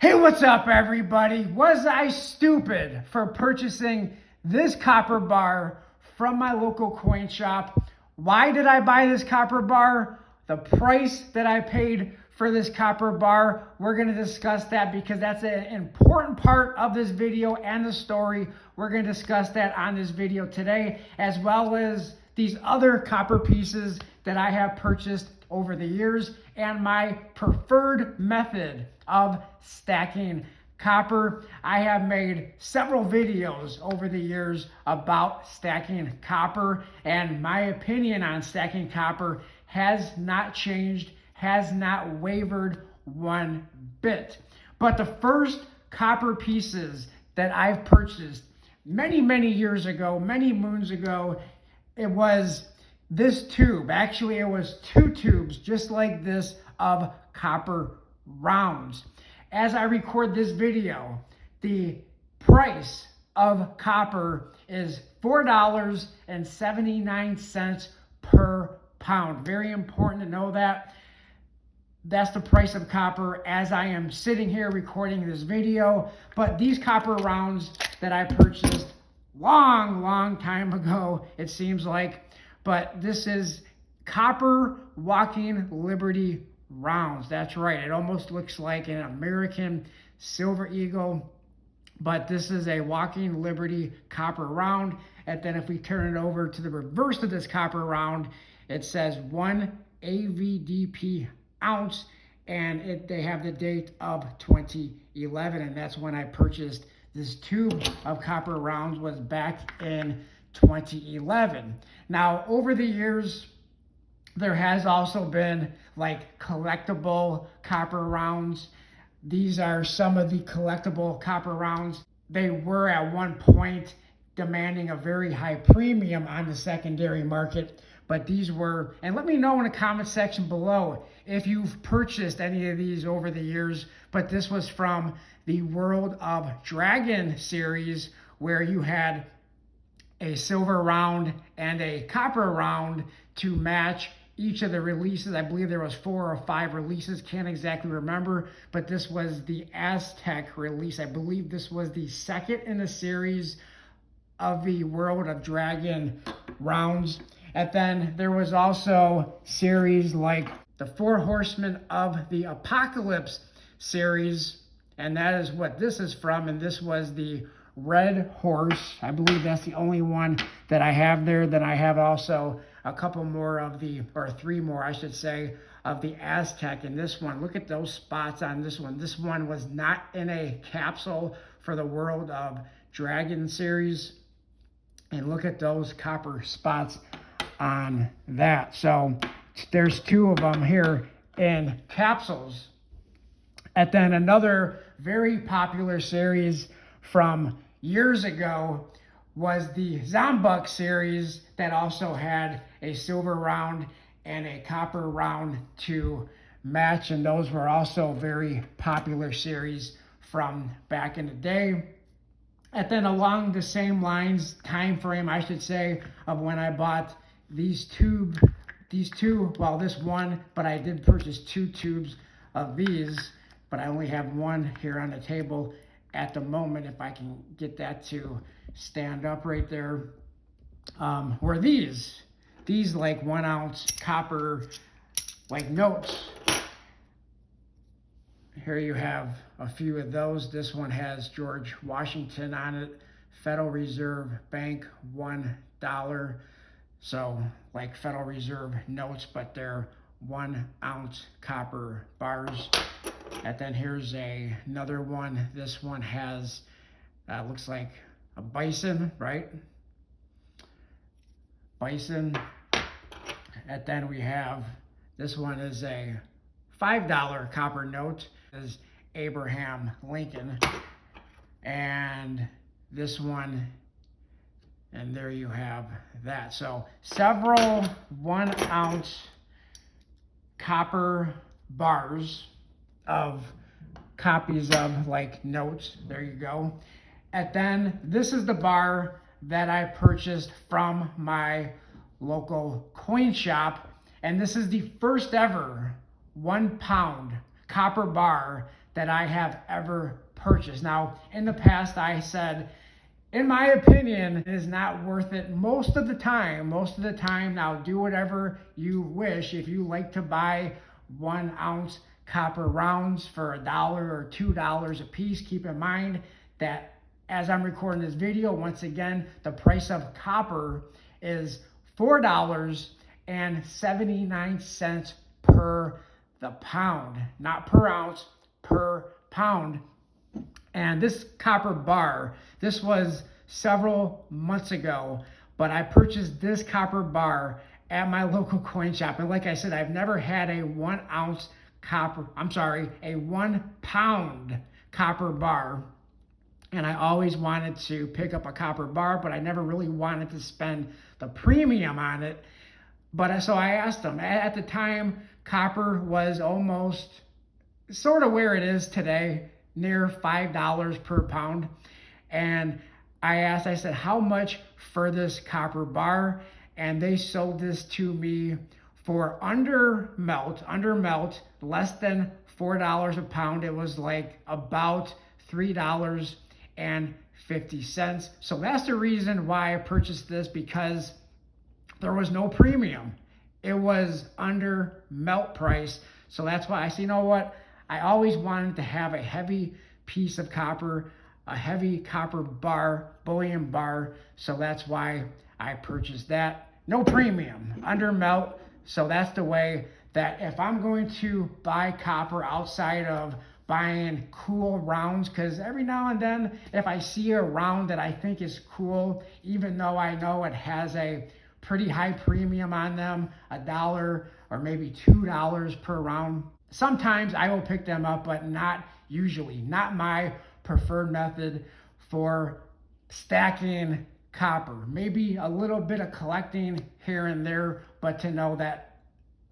Hey, what's up, everybody? Was I stupid for purchasing this copper bar from my local coin shop? Why did I buy this copper bar? The price that I paid for this copper bar, we're going to discuss that because that's an important part of this video and the story. We're going to discuss that on this video today, as well as these other copper pieces that I have purchased over the years and my preferred method of stacking copper. I have made several videos over the years about stacking copper, and my opinion on stacking copper has not changed, has not wavered one bit. But the first copper pieces that I've purchased many years ago, many moons ago, it was this tube. Actually, it was two tubes just like this of copper rounds. As I record this video, the price of copper is $4.79 per pound. Very important to know that. That's the price of copper as I am sitting here recording this video. But these copper rounds that I purchased long time ago, it seems like, but this is copper walking Liberty rounds. That's right. It almost looks like an American Silver Eagle, but this is a walking Liberty copper round. And then if we turn it over to the reverse of this copper round, it says 1 AVDP ounce, and they have the date of 2011, and that's when I purchased this tube of copper rounds, was back in 2011. Now, over the years, there has also been like collectible copper rounds. These are some of the collectible copper rounds. They were at one point demanding a very high premium on the secondary market, but these were, and let me know in the comment section below if you've purchased any of these over the years, but this was from the World of Dragon series, where you had a silver round and a copper round to match each of the releases. I believe there was 4 or 5 releases, can't exactly remember, but this was the Aztec release. I believe this was the second in the series of the World of Dragon rounds. And then there was also series like the 4 Horsemen of the Apocalypse series, and that is what this is from, and this was the Red Horse. I believe that's the only one that I have there. Then I have also a couple more of the, or 3 more I should say, of the Aztec. And this one, look at those spots on this one. This one was not in a capsule for the World of Dragon series. And look at those copper spots on that. So there's 2 of them here in capsules. And then another very popular series from years ago was the Zombuk series that also had a silver round and a copper round to match, and those were also very popular series from back in the day. And then along the same lines, time frame I should say, of when I bought these two, well, this one, but I did purchase 2 tubes of these, but I only have one here on the table at the moment, if I can get that to stand up right there, were these like 1 ounce copper like notes. Here you have a few of those. This one has George Washington on it, Federal Reserve Bank, $1. So like Federal Reserve notes, but they're 1 ounce copper bars. And then here's another one. This one has, looks like a bison, right? Bison. And then we have, this one is a $5 copper note. This is Abraham Lincoln. And this one, and there you have that. So several 1 ounce copper bars of copies of like notes. There you go. And then this is the bar that I purchased from my local coin shop, and this is the first ever 1 pound copper bar that I have ever purchased. Now, in the past, I said, in my opinion, it is not worth it most of the time. Now, do whatever you wish. If you like to buy 1 ounce copper rounds for $1 or $2 a piece, keep in mind that as I'm recording this video, once again, the price of copper is $4.79 per the pound, not per ounce, per pound. And this copper bar, this was several months ago, but I purchased this copper bar at my local coin shop. And like I said, I've never had a 1 pound copper bar. And I always wanted to pick up a copper bar, but I never really wanted to spend the premium on it. So I asked them. At the time, copper was almost sort of where it is today, near $5 per pound. And I said, how much for this copper bar? And they sold this to me for under melt, less than $4 a pound. It was like about $3.50. So that's the reason why I purchased this, because there was no premium. It was under melt price. So that's why I said, you know what? I always wanted to have a heavy piece of copper, a heavy copper bar, bullion bar. So that's why I purchased that. No premium, under melt. So that's the way that if I'm going to buy copper outside of buying cool rounds, because every now and then, if I see a round that I think is cool, even though I know it has a pretty high premium on them, $1 or maybe $2 per round, sometimes I will pick them up, but not usually. Not my preferred method for stacking copper. Maybe a little bit of collecting here and there, but to know that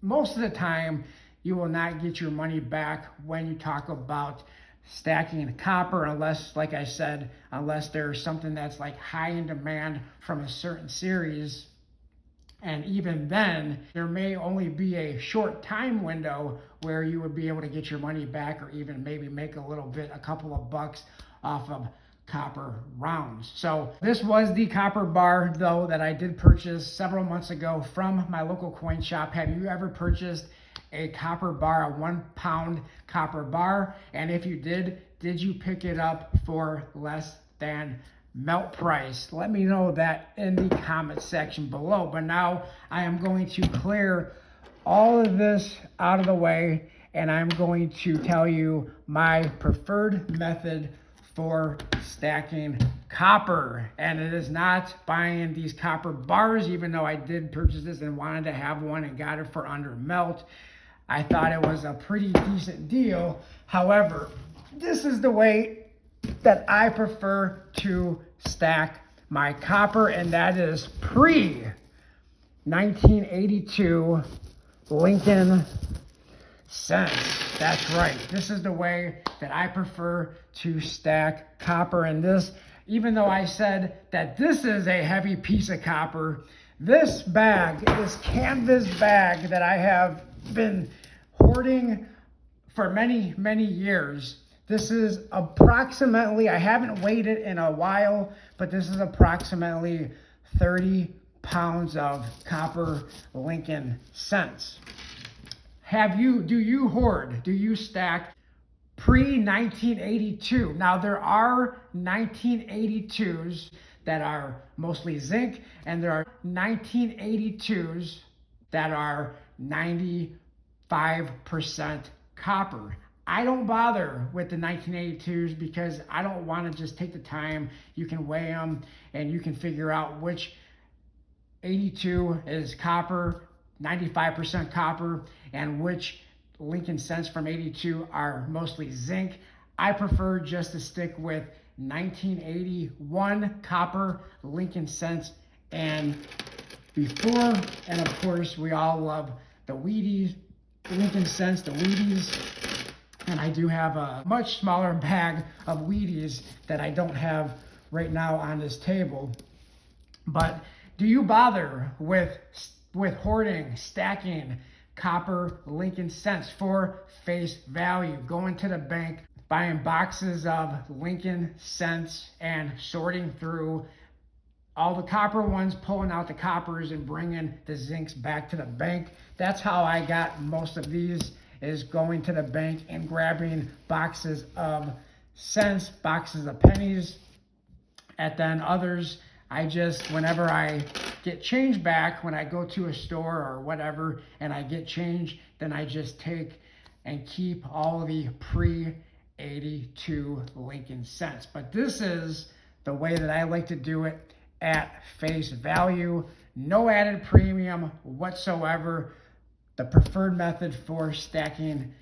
most of the time you will not get your money back when you talk about stacking copper, unless, like I said, unless there's something that's like high in demand from a certain series. And even then, there may only be a short time window where you would be able to get your money back, or even maybe make a couple of bucks off of copper rounds. So this was the copper bar, though, that I did purchase several months ago from my local coin shop. Have you ever purchased a copper bar, a 1 pound copper bar? And if you did you pick it up for less than melt price? Let me know that in the comment section below. But now I am going to clear all of this out of the way, and I'm going to tell you my preferred method for stacking copper. And it is not buying these copper bars, even though I did purchase this and wanted to have one and got it for under melt. I thought it was a pretty decent deal. However, this is the way that I prefer to stack my copper, and that is pre-1982 Lincoln cents. That's right. This is the way that I prefer to stack copper. And this, even though I said that this is a heavy piece of copper, this bag, this canvas bag that I have been hoarding for many, many years, this is approximately, I haven't weighed it in a while, but this is approximately 30 pounds of copper Lincoln cents. Do you hoard? Do you stack pre-1982? Now, there are 1982s that are mostly zinc, and there are 1982s that are 95% copper. I don't bother with the 1982s because I don't want to just take the time. You can weigh them and you can figure out which 82 is copper, 95% copper, and which Lincoln cents from 82 are mostly zinc. I prefer just to stick with 1981 copper Lincoln cents and before. And of course, we all love the Wheaties, Lincoln cents, the Wheaties. And I do have a much smaller bag of Wheaties that I don't have right now on this table. But do you bother with hoarding, stacking copper Lincoln cents for face value, going to the bank buying boxes of Lincoln cents and sorting through all the copper ones, pulling out the coppers and bringing the zincs back to the bank. That's how I got most of these, is going to the bank and grabbing boxes of cents, boxes of pennies. And then others, I just, whenever I get change back, when I go to a store or whatever and I get change, then I just take and keep all the pre-82 Lincoln cents. But this is the way that I like to do it, at face value, no added premium whatsoever. The preferred method for stacking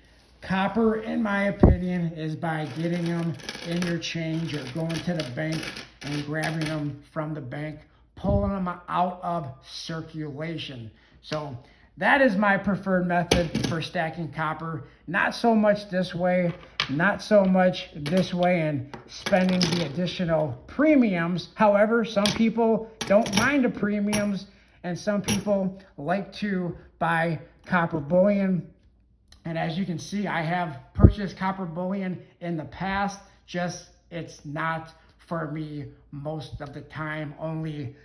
copper, in my opinion, is by getting them in your change or going to the bank and grabbing them from the bank, pulling them out of circulation. So that is my preferred method for stacking copper. Not so much this way, not so much this way, and spending the additional premiums. However, some people don't mind the premiums, and some people like to buy copper bullion. And as you can see, I have purchased copper bullion in the past, just it's not for me most of the time, only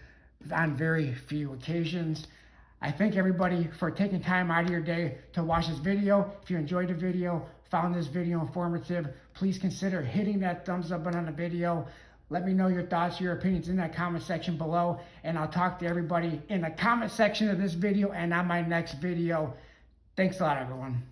on very few occasions. I thank everybody for taking time out of your day to watch this video. If you enjoyed the video, found this video informative, please consider hitting that thumbs up button on the video. Let me know your thoughts, your opinions in that comment section below, and I'll talk to everybody in the comment section of this video and on my next video. Thanks a lot, everyone.